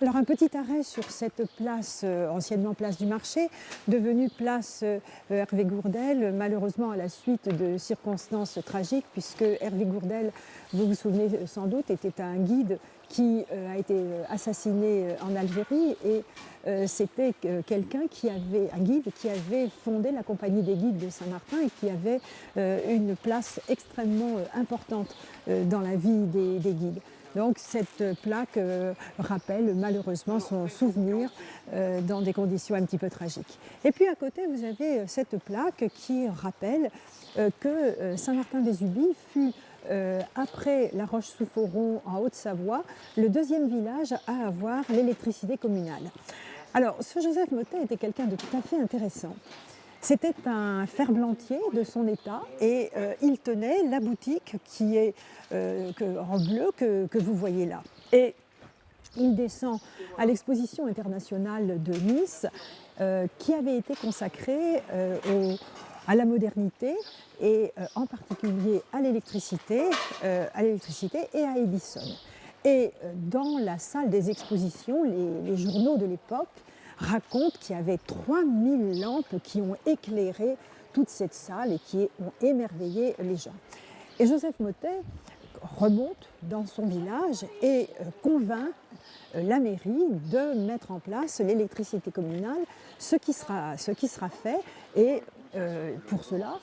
Alors un petit arrêt sur cette place, anciennement place du marché, devenue place Hervé Gourdel, malheureusement à la suite de circonstances tragiques, puisque Hervé Gourdel, vous vous souvenez sans doute, était un guide qui a été assassiné en Algérie et c'était quelqu'un qui avait, un guide qui avait fondé la compagnie des guides de Saint-Martin et qui avait une place extrêmement importante dans la vie des guides. Donc cette plaque rappelle malheureusement son souvenir dans des conditions un petit peu tragiques. Et puis à côté, vous avez cette plaque qui rappelle que Saint-Martin-Vésubie fut, après La Roche-sous-Foron en Haute-Savoie, le deuxième village à avoir l'électricité communale. Alors, ce Joseph Mottet était quelqu'un de tout à fait intéressant. C'était un ferblantier de son état et il tenait la boutique qui est en bleu que vous voyez là. Et il descend à l'exposition internationale de Nice qui avait été consacrée à la modernité et en particulier à l'électricité et à Edison. Et dans la salle des expositions, les journaux de l'époque racontent qu'il y avait 3000 lampes qui ont éclairé toute cette salle et qui ont émerveillé les gens. Et Joseph Mottet remonte dans son village et convainc la mairie de mettre en place l'électricité communale, ce qui sera fait. Et pour cela,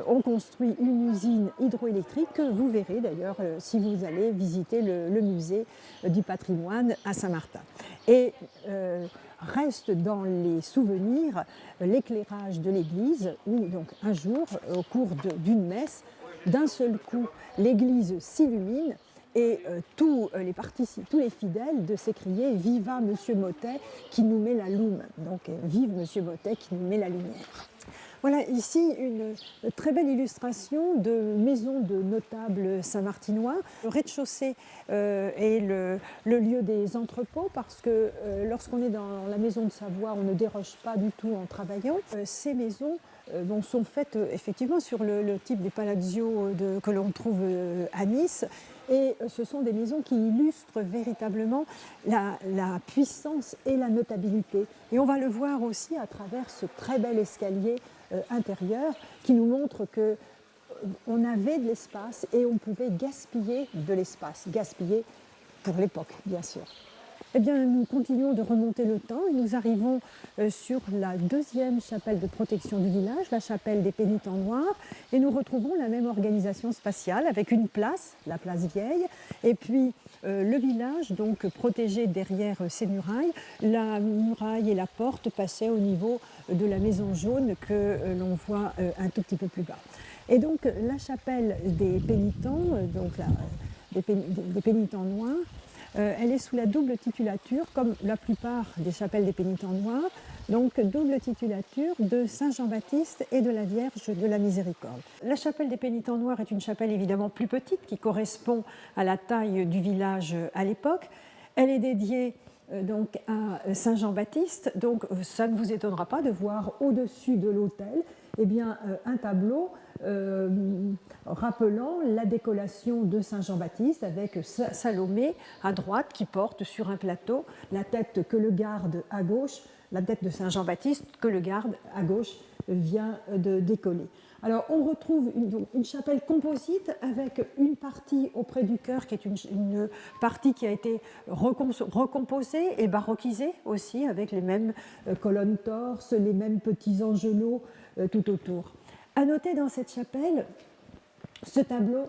on construit une usine hydroélectrique que vous verrez d'ailleurs si vous allez visiter le musée du patrimoine à Saint-Martin. Et reste dans les souvenirs l'éclairage de l'église où donc un jour, au cours d'une messe, d'un seul coup, l'église s'illumine et tous les fidèles de s'écrier « Viva Monsieur Mottet qui nous met la lume ». Donc « Vive Monsieur Mottet qui nous met la lumière ». Voilà ici une très belle illustration de maison de notables saint-martinois. Le rez-de-chaussée est le lieu des entrepôts parce que lorsqu'on est dans la maison de Savoie, on ne déroge pas du tout en travaillant. Ces maisons sont faites effectivement sur le type des palazzo que l'on trouve à Nice. Et ce sont des maisons qui illustrent véritablement la puissance et la notabilité. Et on va le voir aussi à travers ce très bel escalier intérieur qui nous montre qu'on avait de l'espace et on pouvait gaspiller de l'espace. Gaspiller pour l'époque, bien sûr. Eh bien, nous continuons de remonter le temps et nous arrivons sur la deuxième chapelle de protection du village, la chapelle des Pénitents Noirs, et nous retrouvons la même organisation spatiale avec une place, la place Vieille, et puis le village, donc protégé derrière ces murailles. La muraille et la porte passaient au niveau de la maison jaune que l'on voit un tout petit peu plus bas. Et donc la chapelle des Pénitents, des Pénitents Noirs, elle est sous la double titulature, comme la plupart des chapelles des Pénitents Noirs, donc double titulature de Saint Jean-Baptiste et de la Vierge de la Miséricorde. La chapelle des Pénitents Noirs est une chapelle évidemment plus petite, qui correspond à la taille du village à l'époque. Elle est dédiée donc à Saint Jean-Baptiste, donc ça ne vous étonnera pas de voir au-dessus de l'autel un tableau rappelant la décollation de Saint Jean-Baptiste avec Salomé à droite qui porte sur un plateau la tête que le garde à gauche, la tête de Saint Jean-Baptiste que le garde à gauche vient de décoller. Alors on retrouve une chapelle composite avec une partie auprès du chœur qui est une partie qui a été recomposée et baroquisée aussi avec les mêmes colonnes torses, les mêmes petits angelots tout autour. À noter dans cette chapelle ce tableau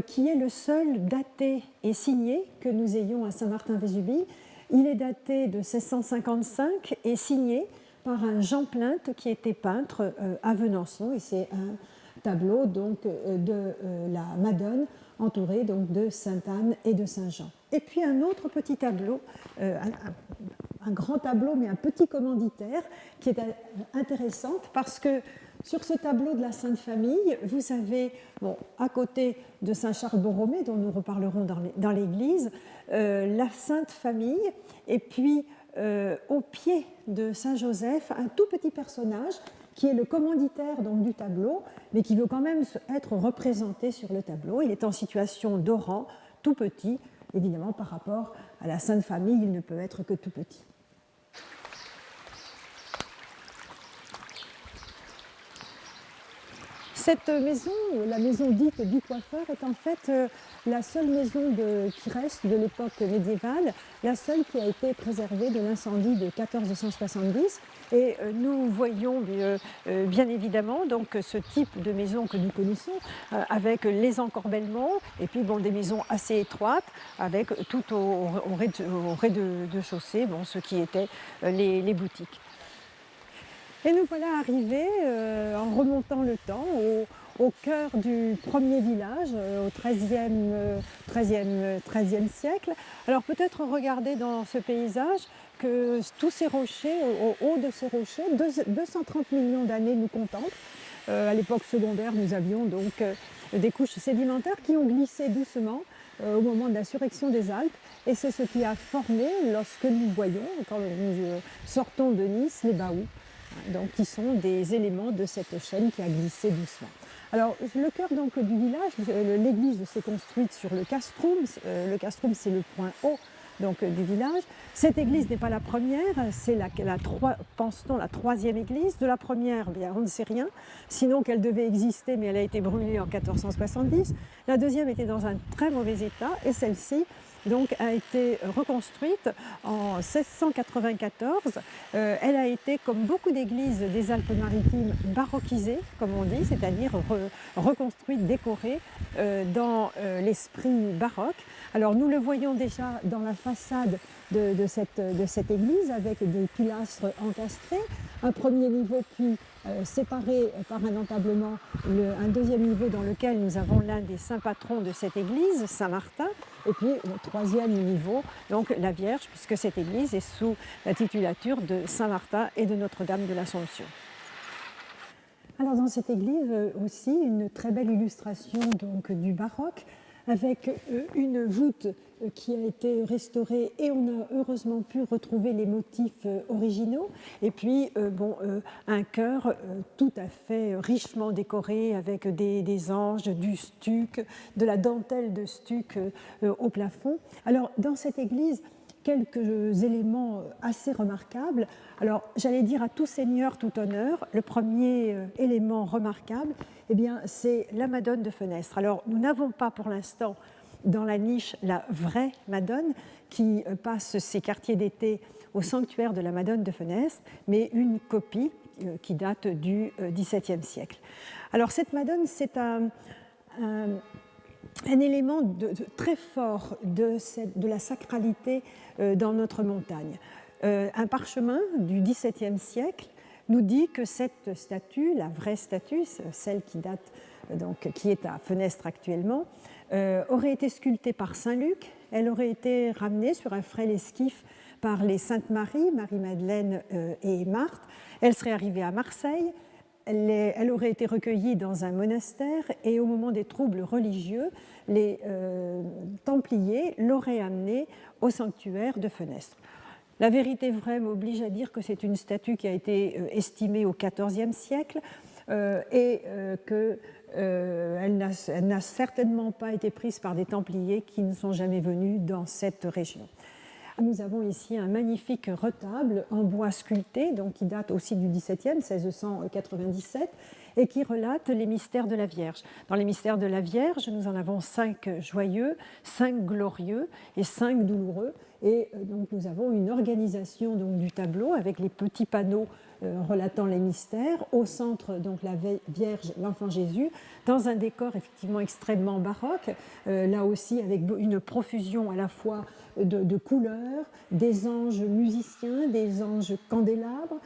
qui est le seul daté et signé que nous ayons à Saint-Martin-Vésubie. Il est daté de 1655 et signé par un Jean Plainte qui était peintre à Venançon, et c'est un tableau donc de la Madone entourée donc de Sainte-Anne et de Saint-Jean. Et puis un autre petit tableau, un grand tableau mais un petit commanditaire qui est intéressant parce que sur ce tableau de la Sainte Famille, vous avez, à côté de Saint-Charles-Borromée, dont nous reparlerons dans l'église, la Sainte Famille, et puis au pied de Saint-Joseph, un tout petit personnage qui est le commanditaire donc, du tableau, mais qui veut quand même être représenté sur le tableau. Il est en situation de rang, tout petit, évidemment, par rapport à la Sainte Famille, il ne peut être que tout petit. Cette maison, la maison dite du coiffeur, est en fait la seule maison qui reste de l'époque médiévale, la seule qui a été préservée de l'incendie de 1470. Et nous voyons bien évidemment donc, ce type de maison que nous connaissons, avec les encorbellements, et puis bon, des maisons assez étroites, avec tout au rez-de-chaussée, bon, ce qui étaient les boutiques. Et nous voilà arrivés, en remontant le temps, au cœur du premier village, au XIIIe siècle. Alors peut-être regarder dans ce paysage que tous ces rochers, au haut de ces rochers, 230 millions d'années nous contemplent. À l'époque secondaire, nous avions donc des couches sédimentaires qui ont glissé doucement au moment de la surrection des Alpes. Et c'est ce qui a formé, lorsque nous voyons, quand nous sortons de Nice, les Baous. Donc, qui sont des éléments de cette chaîne qui a glissé doucement. Alors, le cœur donc, du village, l'église s'est construite sur le castrum. Le castrum, c'est le point haut donc, du village. Cette église n'est pas la première, c'est pense-t-on, la troisième église. De la première, bien, on ne sait rien, sinon qu'elle devait exister, mais elle a été brûlée en 1470. La deuxième était dans un très mauvais état, et celle-ci donc, a été reconstruite en 1694. Elle a été, comme beaucoup d'églises des Alpes-Maritimes, baroquisée, comme on dit, c'est-à-dire reconstruite, décorée dans l'esprit baroque. Alors nous le voyons déjà dans la façade de cette église, avec des pilastres encastrés, un premier niveau puis séparé par un entablement, un deuxième niveau dans lequel nous avons l'un des saints patrons de cette église, Saint-Martin, et puis le troisième niveau, donc la Vierge, puisque cette église est sous la titulature de Saint-Martin et de Notre-Dame de l'Assomption. Alors dans cette église aussi, une très belle illustration donc, du baroque, avec une voûte qui a été restaurée et on a heureusement pu retrouver les motifs originaux. Et puis un chœur tout à fait richement décoré avec des anges, du stuc, de la dentelle de stuc au plafond. Alors dans cette église, quelques éléments assez remarquables. Alors, j'allais dire à tout seigneur, tout honneur, le premier élément remarquable, eh bien, c'est la Madone de Fenestre. Alors, nous n'avons pas pour l'instant dans la niche la vraie Madone qui passe ses quartiers d'été au sanctuaire de la Madone de Fenestre, mais une copie qui date du XVIIe siècle. Alors, cette Madone, c'est un élément très fort de la sacralité dans notre montagne. Un parchemin du XVIIe siècle nous dit que cette statue, la vraie statue, celle qui date, donc, qui est à Fenestre actuellement, aurait été sculptée par Saint Luc. Elle aurait été ramenée sur un frêle esquif par les Saintes Marie, Marie-Madeleine et Marthe. Elle serait arrivée à Marseille. Elle aurait été recueillie dans un monastère et au moment des troubles religieux, les Templiers l'auraient amenée au sanctuaire de Fenestre. La vérité vraie m'oblige à dire que c'est une statue qui a été estimée au XIVe siècle et qu'elle n'a certainement pas été prise par des Templiers qui ne sont jamais venus dans cette région. Nous avons ici un magnifique retable en bois sculpté, donc qui date aussi du XVIIe, 1697, et qui relate les mystères de la Vierge. Dans les mystères de la Vierge, nous en avons 5 joyeux, 5 glorieux et 5 douloureux. Et donc nous avons une organisation donc, du tableau avec les petits panneaux relatant les mystères. Au centre, donc la Vierge, l'enfant Jésus, dans un décor effectivement extrêmement baroque, là aussi avec une profusion à la fois de couleurs, des anges musiciens, des anges candélabres,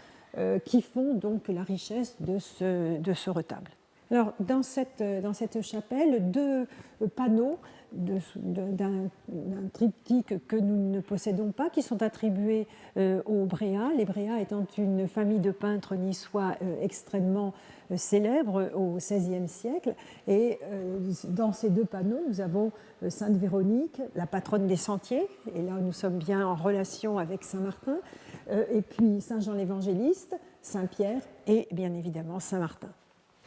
qui font donc la richesse de ce retable. Alors, dans cette chapelle, 2 panneaux d'un triptyque que nous ne possédons pas, qui sont attribués aux Bréas, les Bréas étant une famille de peintres niçois extrêmement célèbre au XVIe siècle. Et dans ces 2 panneaux, nous avons Sainte Véronique, la patronne des sentiers, et là nous sommes bien en relation avec Saint Martin, et puis Saint Jean l'Évangéliste, Saint Pierre et bien évidemment Saint Martin.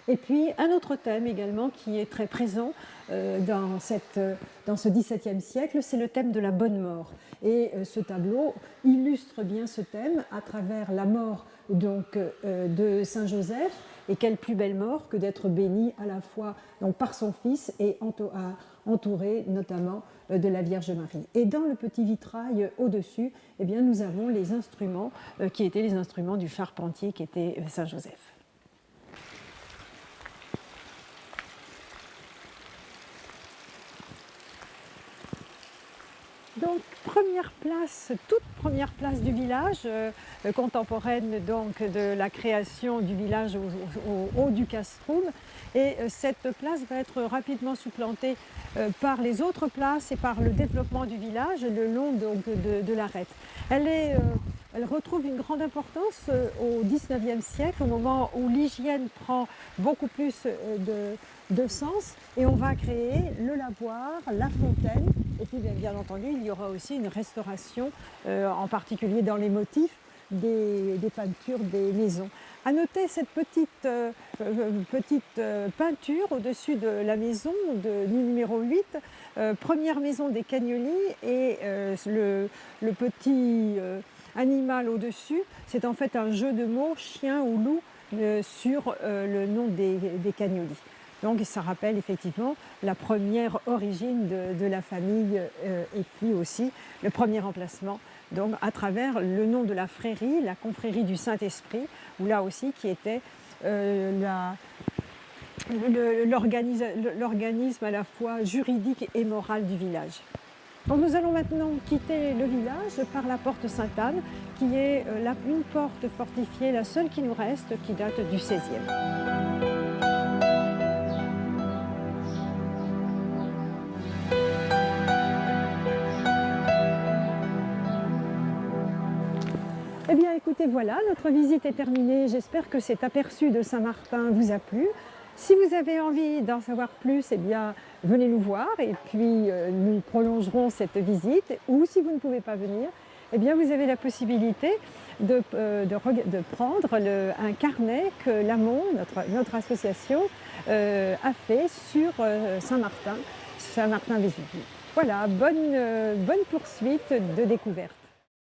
Et puis un autre thème également qui est très présent dans ce XVIIe siècle, c'est le thème de la bonne mort. Et ce tableau illustre bien ce thème à travers la mort donc, de Saint Joseph. Et quelle plus belle mort que d'être béni à la fois donc, par son fils et entouré notamment de la Vierge Marie. Et dans le petit vitrail au-dessus, eh bien, nous avons les instruments qui étaient les instruments du charpentier qui était Saint Joseph. Donc, toute première place du village, contemporaine donc de la création du village au haut du castrum. Et cette place va être rapidement supplantée par les autres places et par le développement du village le long donc, de l'arête. Elle retrouve une grande importance au XIXe siècle, au moment où l'hygiène prend beaucoup plus de sens, et on va créer le lavoir, la fontaine, et puis bien entendu il y aura aussi une restauration, en particulier dans les motifs des peintures des maisons. À noter cette petite peinture au-dessus de la maison de numéro 8, première maison des Cagnoli, et le petit animal au-dessus, c'est en fait un jeu de mots, chien ou loup, sur le nom des Cagnoli. Donc ça rappelle effectivement la première origine de la famille et puis aussi le premier emplacement donc, à travers le nom de la frérie, la confrérie du Saint-Esprit, où là aussi qui était l'organisme à la fois juridique et moral du village. Donc nous allons maintenant quitter le village par la porte Sainte-Anne, qui est une porte fortifiée, la seule qui nous reste, qui date du XVIe. Eh bien écoutez, voilà, notre visite est terminée. J'espère que cet aperçu de Saint-Martin vous a plu. Si vous avez envie d'en savoir plus, eh bien, venez nous voir et puis nous prolongerons cette visite. Ou si vous ne pouvez pas venir, eh bien, vous avez la possibilité de prendre un carnet que l'AMON, notre association, a fait sur Saint-Martin, Saint-Martin-Vésubie. Voilà, bonne poursuite de découverte.